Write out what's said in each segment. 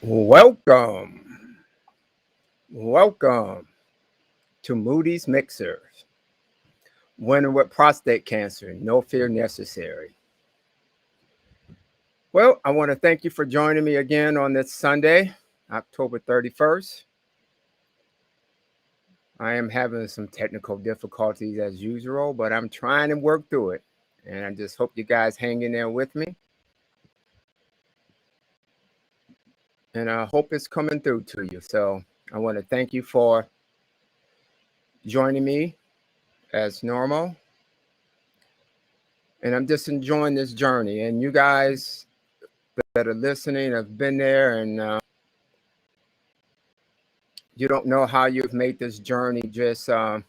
Welcome, welcome to Moody's Mixers. Winning with prostate cancer, no fear necessary. Well, I want to thank you for joining me again on this Sunday, October 31st. I am having some technical difficulties as usual, but I'm trying to work through it. And I just hope you guys hang in there with me. And I hope it's coming through to you. So I want to thank you for joining me as normal. And I'm just enjoying this journey. And you guys that are listening have been there, and you don't know how you've made this journey just, a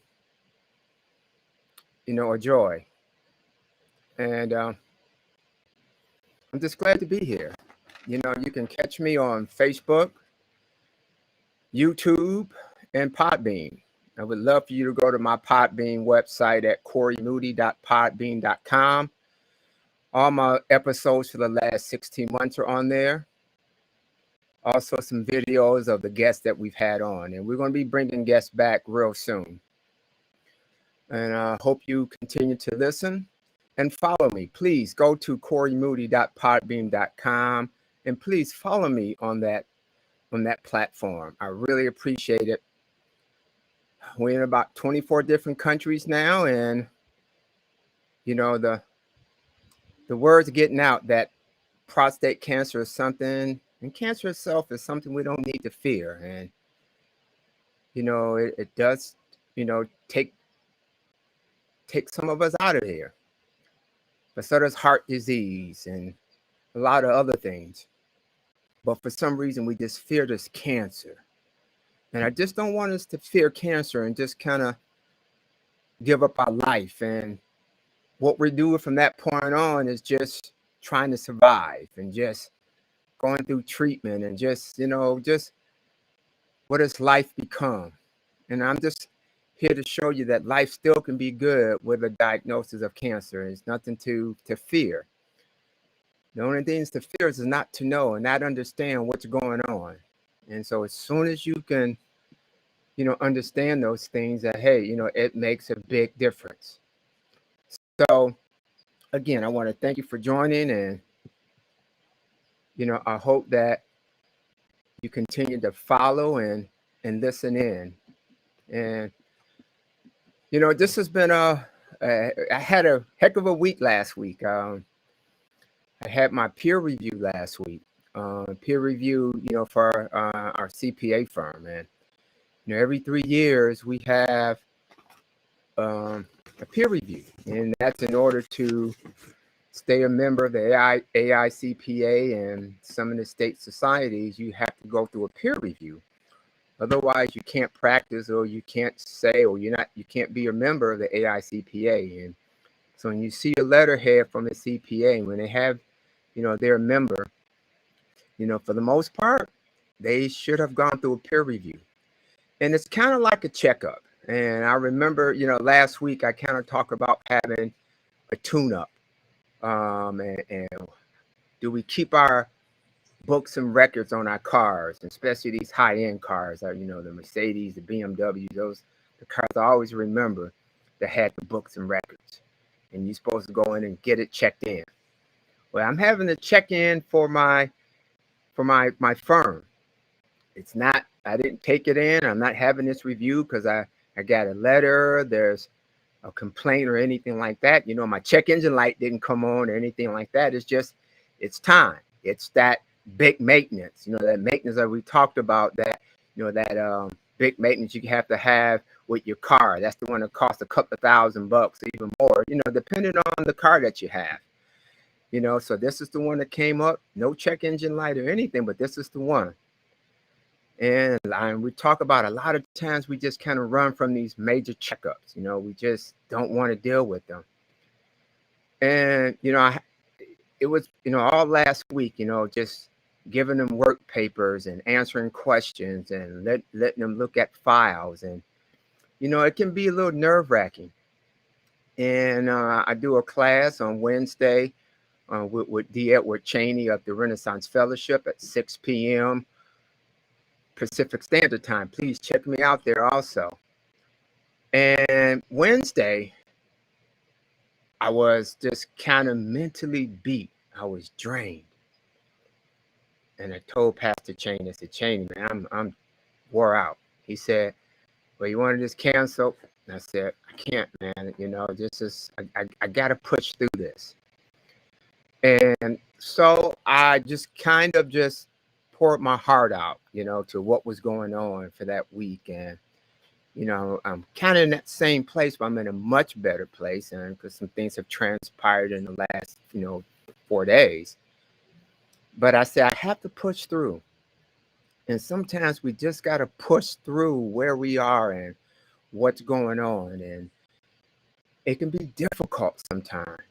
joy. And I'm just glad to be here. You can catch me on Facebook, YouTube, and Podbean. I would love for you to go to my Podbean website at coreymoody.podbean.com. All my episodes for the last 16 months are on there. Also, some videos of the guests that we've had on. And we're going to be bringing guests back real soon. And I hope you continue to listen and follow me. Please go to coreymoody.podbean.com and please follow me on that platform. I really appreciate it. We're in about 24 different countries now, and the word's getting out that prostate cancer is something, and cancer itself is something we don't need to fear. And it does take some of us out of here, but so does heart disease and a lot of other things. But for some reason we just fear this cancer. And I just don't want us to fear cancer and just kind of give up our life. And what we're doing from that point on is just trying to survive and just going through treatment and just what does life become? And I'm just here to show you that life still can be good with a diagnosis of cancer. It's nothing to fear. The only things to fear is not to know and not understand what's going on. And so as soon as you can, understand those things, that, hey, it makes a big difference. So again, I want to thank you for joining, and, I hope that you continue to follow and listen in. And, this has been I had a heck of a week last week. I had my peer review last week, peer review, for our CPA firm. And, every 3 years we have a peer review, and that's in order to stay a member of the AICPA and some of the state societies. You have to go through a peer review. Otherwise, you can't practice, or you can't say, or you can't be a member of the AICPA. And so when you see a letterhead from the CPA, when they have, their member, for the most part, they should have gone through a peer review. And it's kind of like a checkup. And I remember, last week I kind of talked about having a tune-up. And do we keep our books and records on our cars, especially these high-end cars, the Mercedes, the BMW, the cars I always remember that had the books and records. And you're supposed to go in and get it checked in. Well, I'm having to check in for my firm. It's not, I didn't take it in. I'm not having this review because I got a letter. There's a complaint or anything like that. My check engine light didn't come on or anything like that. It's just, it's time. It's that big maintenance, that maintenance that we talked about, that, that big maintenance you have to have with your car. That's the one that costs a couple of $1,000, even more, depending on the car that you have. So this is the one that came up. No check engine light or anything, but this is the one. And we talk about a lot of times we just kind of run from these major checkups. We just don't want to deal with them. And, it was, all last week, just giving them work papers and answering questions and letting them look at files. And, it can be a little nerve-wracking. And I do a class on Wednesday with D. Edward Cheney of the Renaissance Fellowship at 6 p.m. Pacific Standard Time. Please check me out there also. And Wednesday, I was just kind of mentally beat. I was drained. And I told Pastor Cheney, I said, Cheney, man, I'm wore out. He said, well, you want to just cancel? And I said, I can't, man. This is, I got to push through this. And so I just kind of just poured my heart out, to what was going on for that week. And, I'm kind of in that same place, but I'm in a much better place. And because some things have transpired in the last, 4 days. But I said, I have to push through. And sometimes we just got to push through where we are and what's going on. And it can be difficult sometimes.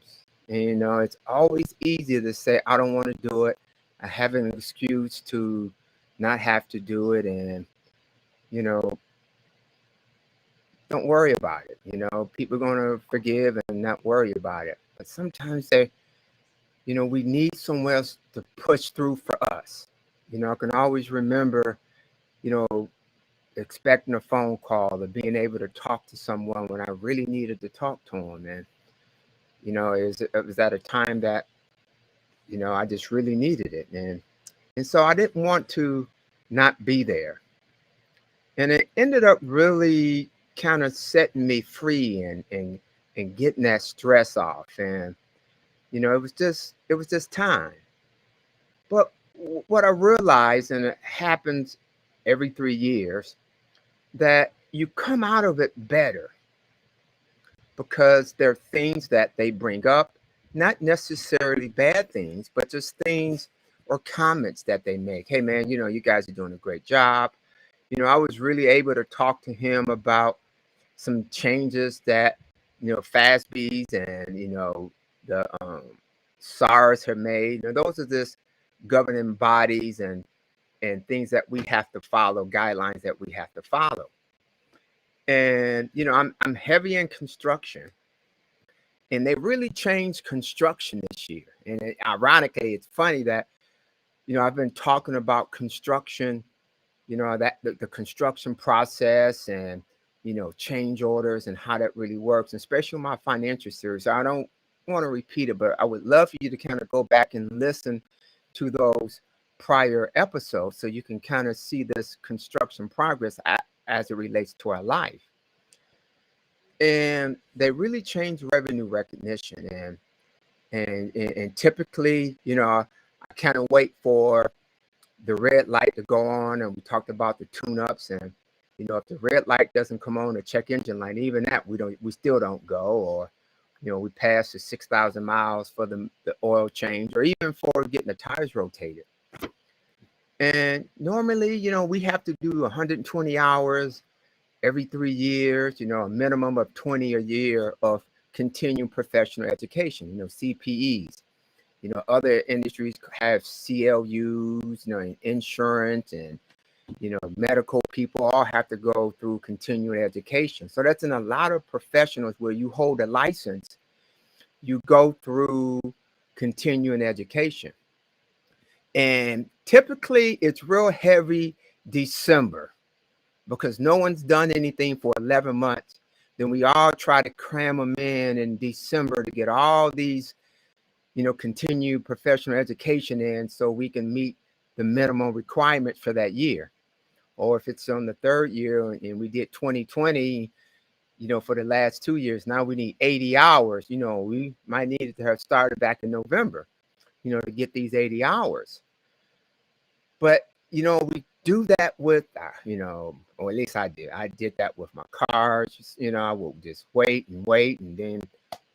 And, it's always easier to say, I don't want to do it. I have an excuse to not have to do it. And, don't worry about it. People are going to forgive and not worry about it. But sometimes we need someone else to push through for us. I can always remember, expecting a phone call or being able to talk to someone when I really needed to talk to them. And, it was at a time that, I just really needed it. And so I didn't want to not be there. And it ended up really kind of setting me free and getting that stress off. And, it was just time. But what I realized, and it happens every 3 years, that you come out of it better because there are things that they bring up, not necessarily bad things, but just things or comments that they make. Hey, man, you guys are doing a great job. I was really able to talk to him about some changes that, FASBs and, the SARS have made. Those are just governing bodies and things that we have to follow, guidelines that we have to follow. And, I'm heavy in construction. And they really changed construction this year. And ironically, it's funny that, I've been talking about construction, that the construction process and, change orders and how that really works, and especially my financial series. I don't want to repeat it, but I would love for you to kind of go back and listen to those prior episodes so you can kind of see this construction progress as it relates to our life. And they really changed revenue recognition. And typically, I kind of wait for the red light to go on, and we talked about the tune-ups, and if the red light doesn't come on, the check engine light, even that we still don't go, or we pass the 6,000 miles for the oil change, or even for getting the tires rotated. And normally, we have to do 120 hours every 3 years, a minimum of 20 a year of continuing professional education, CPEs. Other industries have CLUs, in insurance, and, medical people all have to go through continuing education. So that's in a lot of professionals where you hold a license, you go through continuing education. And typically it's real heavy December because no one's done anything for 11 months. Then we all try to cram them in December to get all these continue professional education in so we can meet the minimum requirement for that year. Or if it's on the third year and we did 2020, for the last 2 years, now we need 80 hours. We might need to have started back in November, to get these 80 hours. But, we do that with, or at least I did. I did that with my cars. I will just wait, and then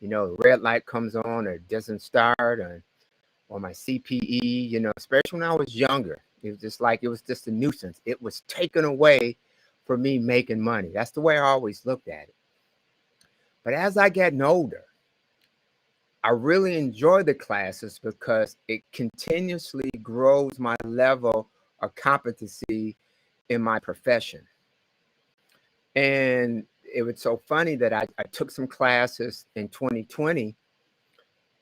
the red light comes on or it doesn't start, or my CPE, especially when I was younger. It was just a nuisance. It was taken away from me making money. That's the way I always looked at it. But as I get older, I really enjoy the classes because it continuously grows my level of competency in my profession. And it was so funny that I took some classes in 2020,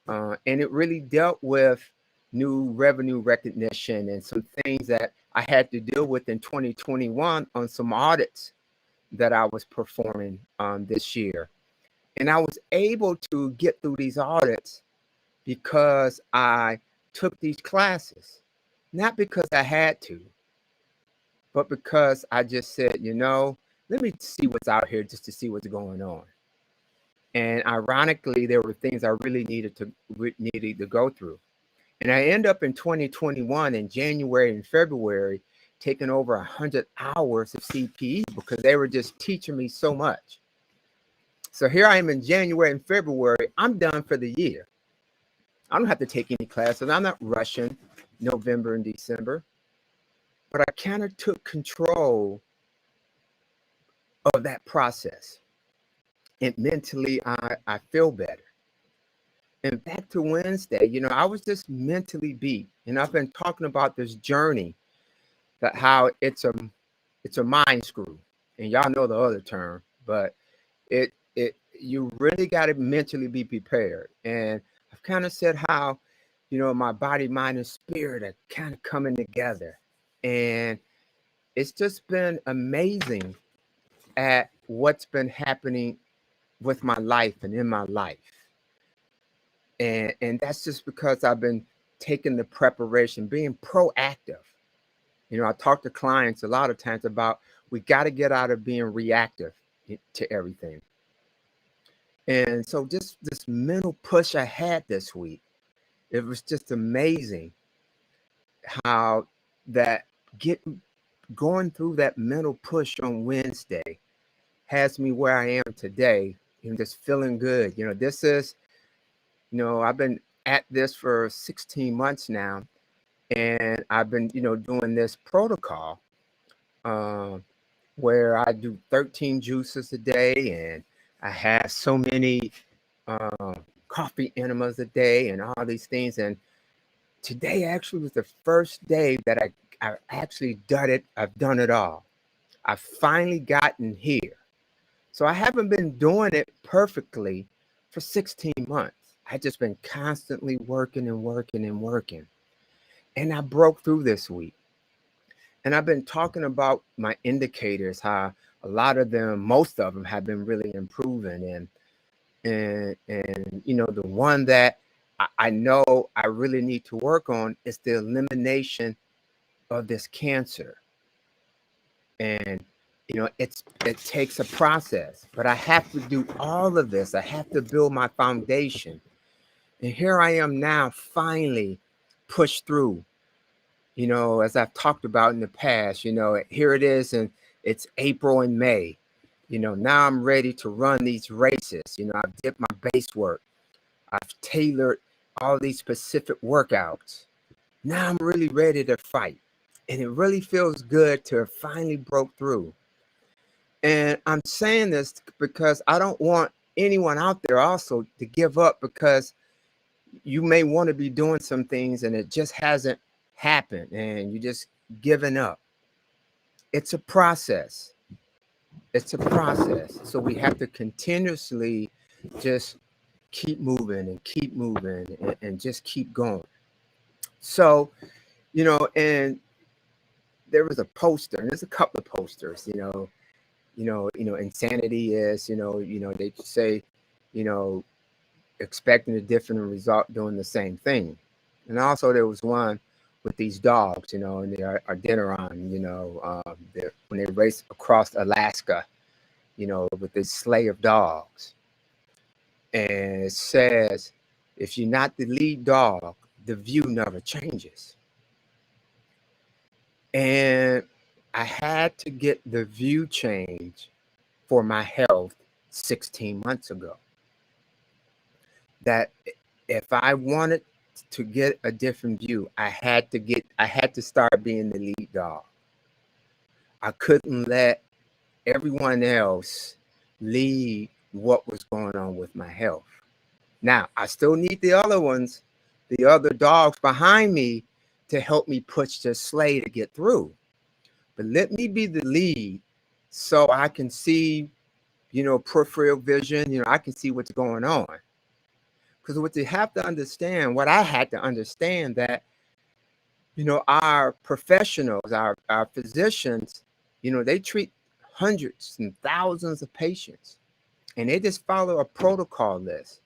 and it really dealt with new revenue recognition and some things that I had to deal with in 2021 on some audits that I was performing this year. And I was able to get through these audits because I took these classes, not because I had to, but because I just said, let me see what's out here just to see what's going on. And ironically, there were things I really needed to go through. And I end up in 2021 in January and February taking over 100 hours of CPE because they were just teaching me so much. So here I am in January and February. I'm done for the year. I don't have to take any classes. I'm not rushing November and December. But I kind of took control of that process. And mentally, I feel better. And back to Wednesday, I was just mentally beat. And I've been talking about this journey, that how it's a mind screw. And y'all know the other term, but you really got to mentally be prepared. And I've kind of said how, my body, mind, and spirit are kind of coming together. And it's just been amazing at what's been happening with my life and in my life. And that's just because I've been taking the preparation, being proactive. I talk to clients a lot of times about we got to get out of being reactive to everything. And so just this mental push I had this week, it was just amazing how that going through that mental push on Wednesday has me where I am today and just feeling good. This is, I've been at this for 16 months now, and I've been, doing this protocol where I do 13 juices a day, and I have so many coffee enemas a day and all these things. And today actually was the first day that I actually done it. I've done it all. I've finally gotten here. So I haven't been doing it perfectly for 16 months. I've just been constantly working and working and working. And I broke through this week. And I've been talking about my indicators, how a lot of them, most of them have been really improving. And the one that I know I really need to work on is the elimination of this cancer. And it takes a process, but I have to do all of this. I have to build my foundation. And here I am now, finally pushed through, as I've talked about in the past, here it is, and it's April and May. Now I'm ready to run these races. I've did my base work. I've tailored all these specific workouts. Now I'm really ready to fight. And it really feels good to have finally broke through. And I'm saying this because I don't want anyone out there also to give up, because you may want to be doing some things and it just hasn't happened and you just giving up. It's a process. It's a process. So we have to continuously just keep moving and just keep going. So, and there was a poster, and there's a couple of posters, insanity is, they say, expecting a different result doing the same thing. And also there was one with these dogs, and they are Dineron, when they race across Alaska, with this sleigh of dogs. And it says, if you're not the lead dog, the view never changes. And I had to get the view change for my health 16 months ago. That if I wanted to get a different view, I had to start being the lead dog. I couldn't let everyone else lead what was going on with my health. Now, I still need the other ones, the other dogs behind me, to help me push the sleigh to get through. But let me be the lead so I can see, peripheral vision, I can see what's going on. Because what you have to understand, what I had to understand, that, our professionals, our physicians, they treat hundreds and thousands of patients, and they just follow a protocol list.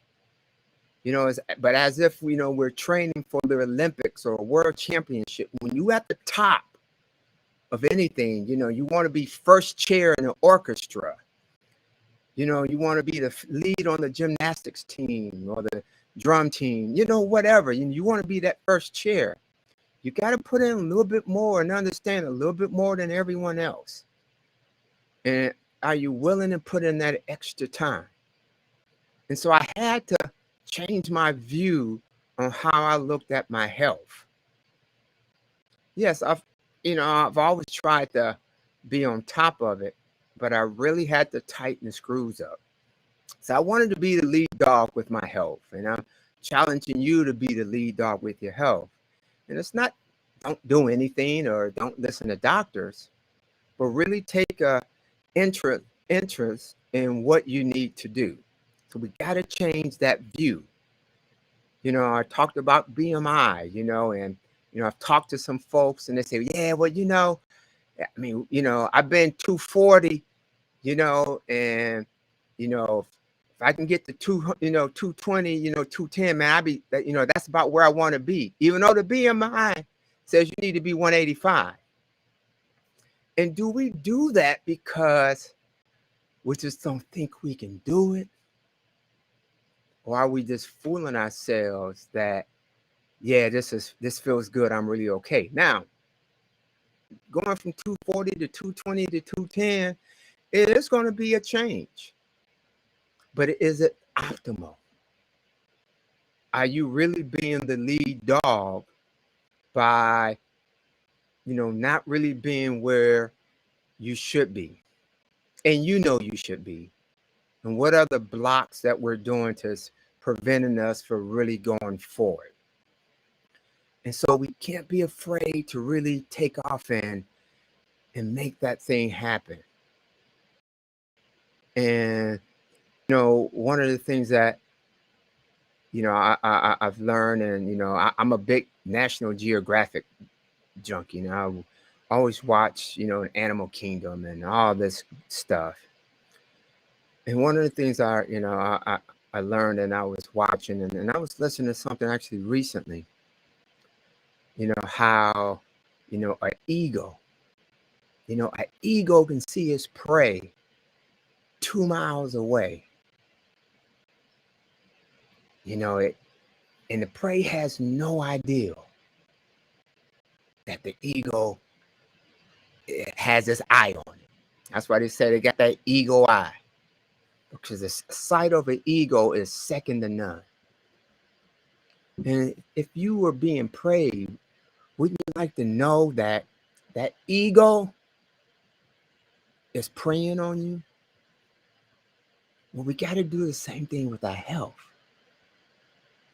But as if we're training for the Olympics or a world championship. When you at the top of anything, you want to be first chair in an orchestra. You want to be the lead on the gymnastics team or the drum team, whatever. You want to be that first chair. You got to put in a little bit more and understand a little bit more than everyone else. And are you willing to put in that extra time? And so I had to change my view on how I looked at my health. Yes, I've always tried to be on top of it, but I really had to tighten the screws up. So I wanted to be the lead dog with my health, and I'm challenging you to be the lead dog with your health. And it's not don't do anything or don't listen to doctors, but really take a interest in what you need to do. So we got to change that view. I talked about BMI, and I've talked to some folks and they say, yeah, well, I've been 240, and if I can get to 220, 210, man, that's about where I want to be. Even though the BMI says you need to be 185. And do we do that because we just don't think we can do it? Or are we just fooling ourselves that, yeah, this feels good, I'm really okay? Now, going from 240 to 220 to 210, it is going to be a change. But is it optimal? Are you really being the lead dog by, not really being where you should be? And you should be. And what are the blocks that we're doing to preventing us from really going forward? And so we can't be afraid to really take off and make that thing happen. And, one of the things that, I've learned, and, I'm a big National Geographic junkie. I always watch, Animal Kingdom and all this stuff. And one of the things I learned, and I was watching, and I was listening to something actually recently, how, an ego can see its prey 2 miles away. And the prey has no idea that the ego has its eye on it. That's why they say they got that ego eye, because the sight of an ego is second to none. And if you were being preyed, wouldn't you like to know that that ego is preying on you? Well, we got to do the same thing with our health.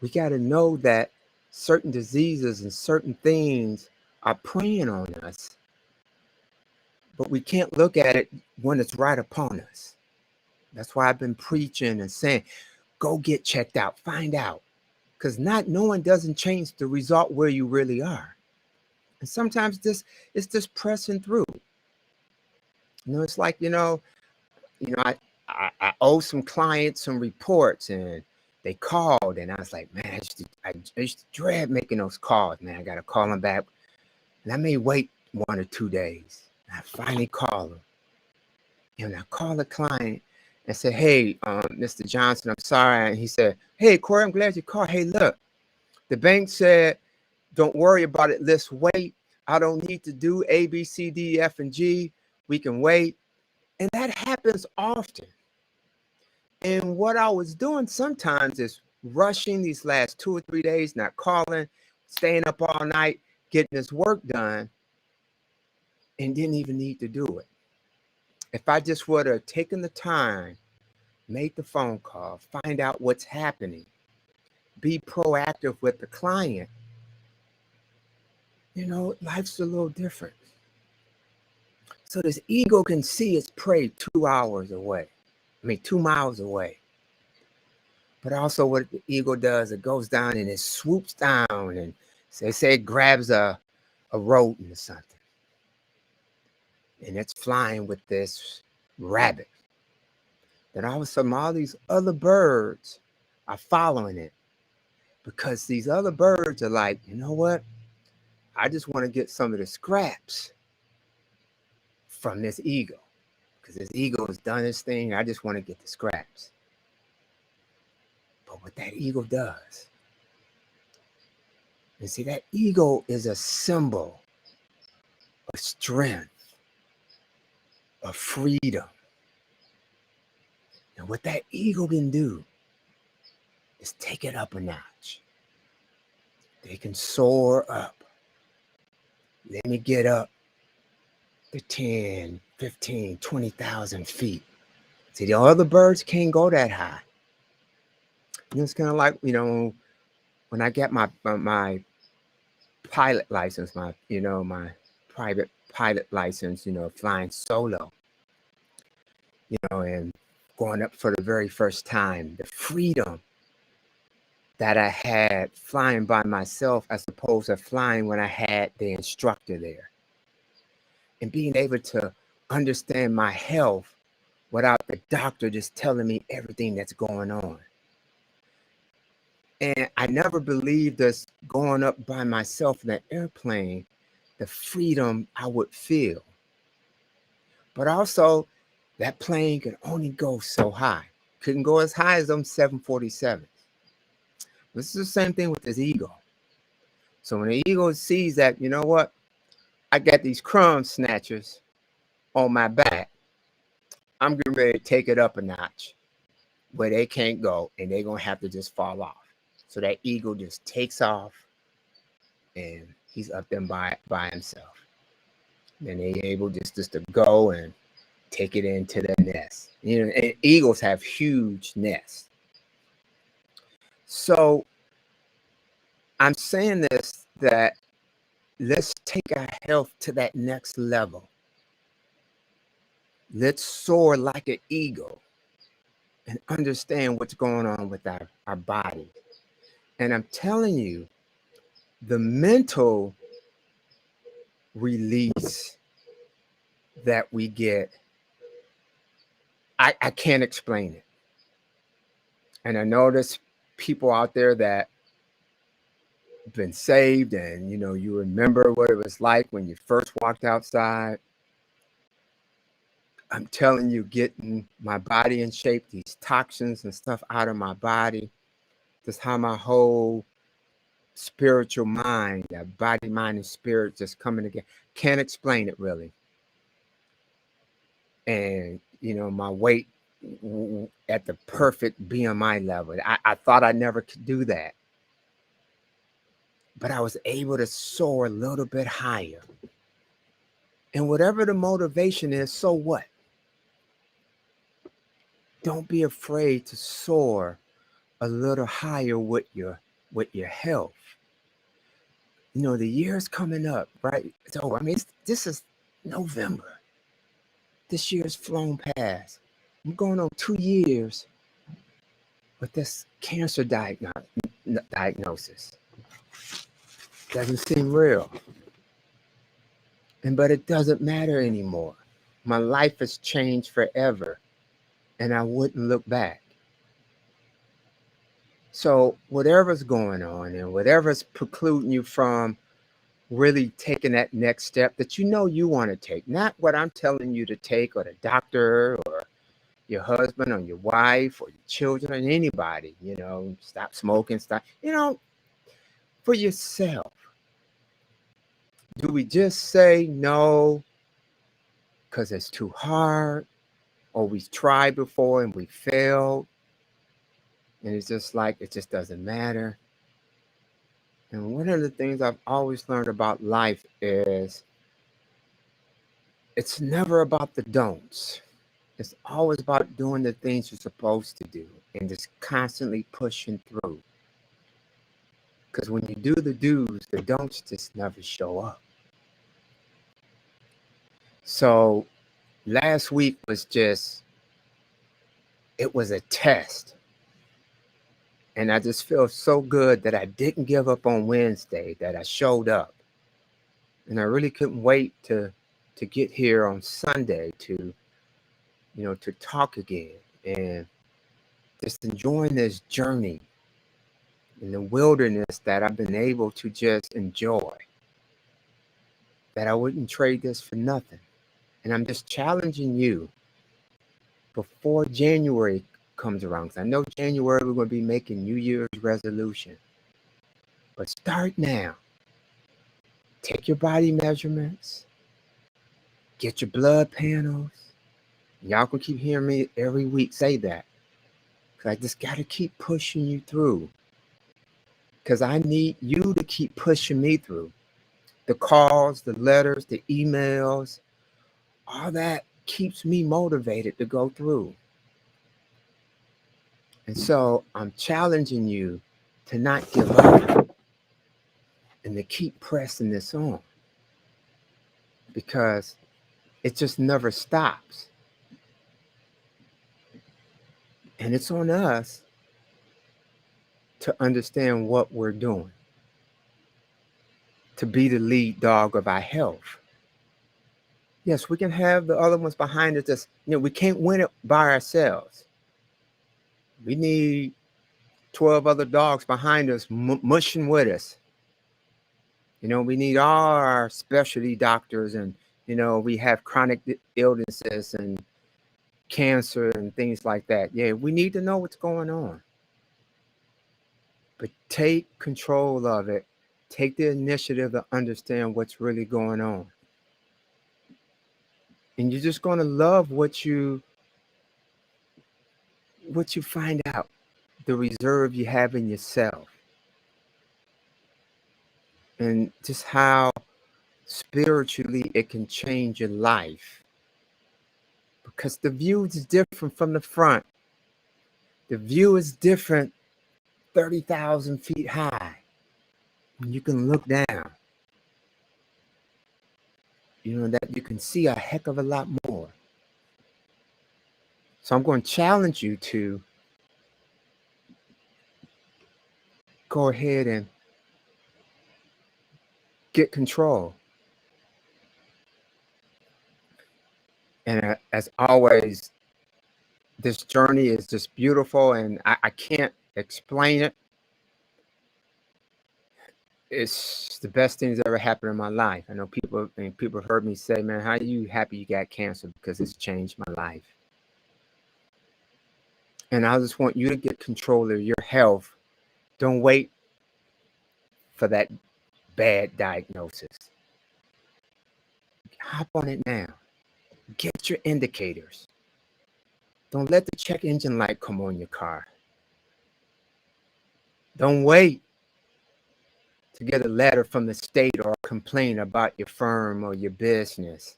We got to know that certain diseases and certain things are preying on us, but we can't look at it when it's right upon us. That's why I've been preaching and saying, go get checked out, find out, because not knowing doesn't change the result where you really are. And sometimes it's just pressing through. It's like, I owe some clients some reports, and they called, and I was like, man, I used to dread making those calls, man. I got to call them back. And I may wait 1 or 2 days. And I finally call them. And I call the client and say, hey, Mr. Johnson, I'm sorry. And he said, hey, Corey, I'm glad you called. Hey, look, the bank said, don't worry about it. Let's wait. I don't need to do A, B, C, D, F, and G. We can wait. And that happens often. And what I was doing sometimes is rushing these last 2 or 3 days, not calling, staying up all night, getting this work done, and didn't even need to do it. If I just would have taken the time, made the phone call, find out what's happening, be proactive with the client, life's a little different. So this ego can see its prey 2 hours away. 2 miles away. But also what the ego does, it goes down and it swoops down, and say it grabs a a rodent or something. And it's flying with this rabbit. Then all of a sudden, all these other birds are following it because these other birds are like, you know what? I just want to get some of the scraps from this eagle because this eagle has done its thing. I just want to get the scraps. But what that eagle does, and see, that eagle is a symbol of strength, of freedom. And what that eagle can do is take it up a notch. They can soar up. Let me get up to 10, 15, 20,000 feet. See, the other birds can't go that high. It's kind of like, when I get my pilot license, my private pilot license, flying solo, and going up for the very first time, the freedom that I had flying by myself as opposed to flying when I had the instructor there. And being able to understand my health without the doctor just telling me everything that's going on. And I never believed us going up by myself in an airplane, the freedom I would feel. But also, that plane could only go so high. Couldn't go as high as them 747s. This is the same thing with this eagle. So when the eagle sees that, you know what? I got these crumb snatchers on my back. I'm getting ready to take it up a notch where they can't go and they're going to have to just fall off. So that eagle just takes off and he's up there by himself. And they're able just to go and take it into their nest. And eagles have huge nests. So I'm saying this, that let's take our health to that next level. Let's soar like an eagle and understand what's going on with our body. And I'm telling you, the mental release that we get, I can't explain it. And I know there's people out there that have been saved and, you remember what it was like when you first walked outside. I'm telling you, getting my body in shape, these toxins and stuff out of my body, just how my whole spiritual mind, that body, mind, and spirit just coming together. Can't explain it really. And, my weight at the perfect BMI level. I thought I never could do that. But I was able to soar a little bit higher. And whatever the motivation is, so what? Don't be afraid to soar a little higher with your health. The year's coming up, right? So, this is November. This year's flown past. I'm going on 2 years with this cancer diagnosis. Doesn't seem real. But it doesn't matter anymore. My life has changed forever, and I wouldn't look back. So whatever's going on and whatever's precluding you from really taking that next step that you want to take, not what I'm telling you to take or the doctor or your husband or your wife or your children or anybody, stop smoking, stop, for yourself. Do we just say no because it's too hard, or we've tried before and we failed, and it's just like it just doesn't matter? And one of the things I've always learned about life is it's never about the don'ts. It's always about doing the things you're supposed to do and just constantly pushing through. Because when you do the do's, the don'ts just never show up. So last week was it was a test. And I just feel so good that I didn't give up on Wednesday, that I showed up. And I really couldn't wait to get here on Sunday to, to talk again and just enjoying this journey in the wilderness that I've been able to just enjoy, that I wouldn't trade this for nothing. And I'm just challenging you before January comes around, because I know January we're going to be making New Year's resolution. But start now. Take your body measurements. Get your blood panels. Y'all can keep hearing me every week say that, because I just got to keep pushing you through, because I need you to keep pushing me through. The calls, the letters, the emails, all that keeps me motivated to go through. And so I'm challenging you to not give up and to keep pressing this on, because it just never stops. And it's on us to understand what we're doing, to be the lead dog of our health. Yes, we can have the other ones behind us. Just, we can't win it by ourselves. We need 12 other dogs behind us mushing with us. We need all our specialty doctors, and, we have chronic illnesses and cancer and things like that. Yeah, we need to know what's going on. But take control of it. Take the initiative to understand what's really going on. And you're just going to love what you find out, the reserve you have in yourself, and just how spiritually it can change your life. Because the view is different from the front. The view is different 30,000 feet high. And you can look down. That you can see a heck of a lot more. So I'm going to challenge you to go ahead and get control. And as always, this journey is just beautiful, and I can't explain it. It's the best thing that's ever happened in my life. I know people have heard me say, man, how are you happy you got cancer? Because it's changed my life. And I just want you to get control of your health. Don't wait for that bad diagnosis. Hop on it now. Get your indicators. Don't let the check engine light come on your car. Don't wait to get a letter from the state or a complaint about your firm or your business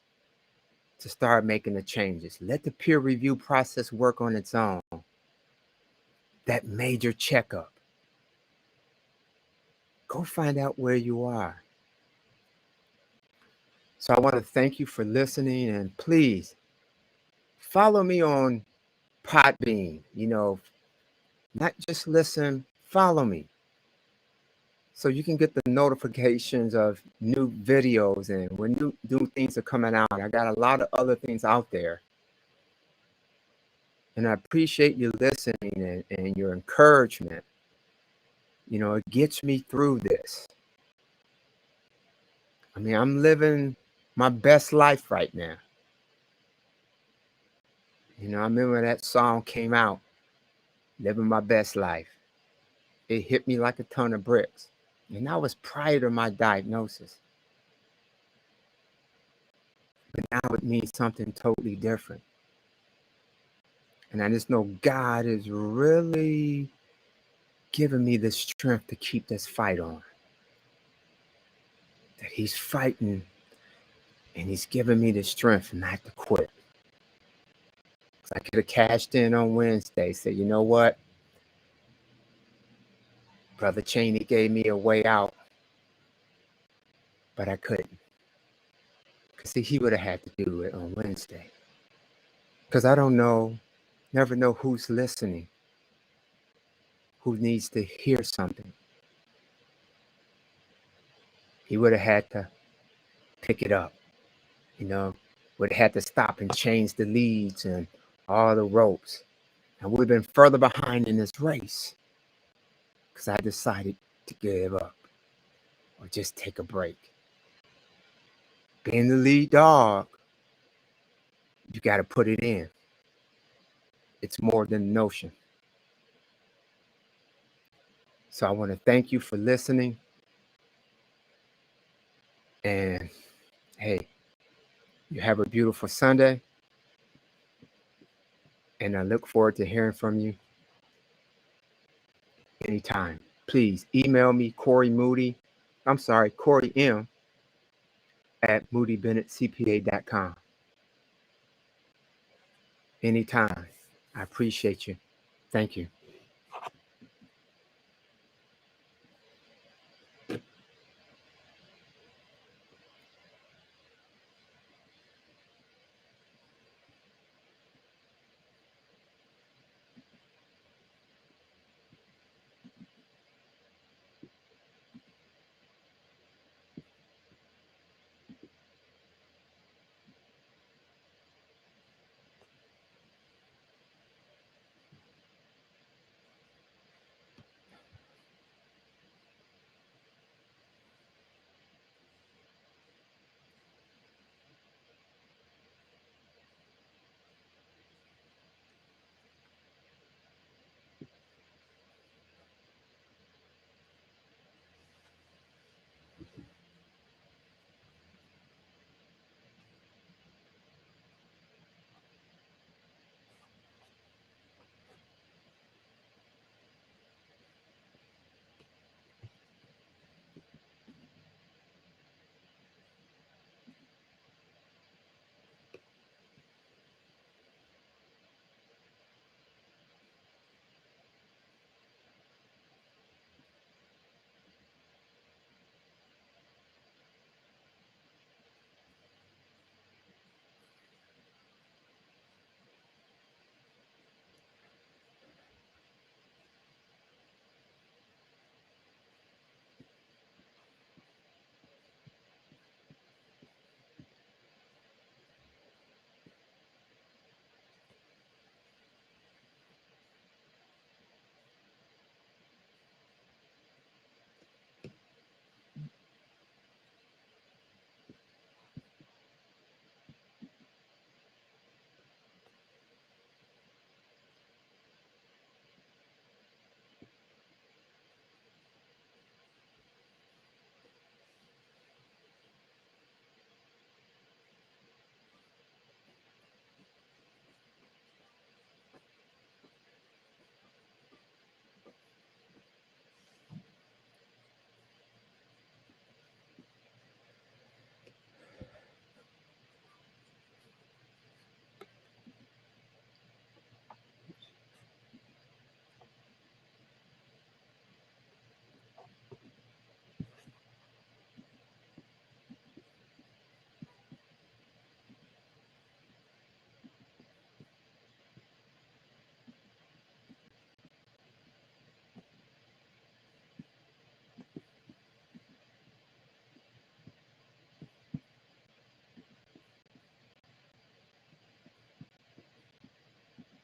to start making the changes. Let the peer review process work on its own. That major checkup. Go find out where you are. So I want to thank you for listening, and please follow me on Podbean. Not just listen, follow me, so you can get the notifications of new videos and when new things are coming out. I got a lot of other things out there. And I appreciate you listening and your encouragement. It gets me through this. I mean, I'm living my best life right now. I remember when that song came out, Living My Best Life. It hit me like a ton of bricks. And that was prior to my diagnosis. But now it means something totally different. And I just know God is really giving me the strength to keep this fight on. That He's fighting, and He's giving me the strength not to quit. I could have cashed in on Wednesday, said, you know what? Brother Cheney gave me a way out, but I couldn't. Because see, he would have had to do it on Wednesday. Because I don't know, never know who's listening, who needs to hear something. He would have had to pick it up. Would have had to stop and change the leads and all the ropes. And we've been further behind in this race because I decided to give up or just take a break. Being the lead dog, you got to put it in. It's more than a notion. So I want to thank you for listening. And hey, you have a beautiful Sunday. And I look forward to hearing from you anytime. Please email me, Corey M at moodybennettcpa.com. Anytime. I appreciate you. Thank you.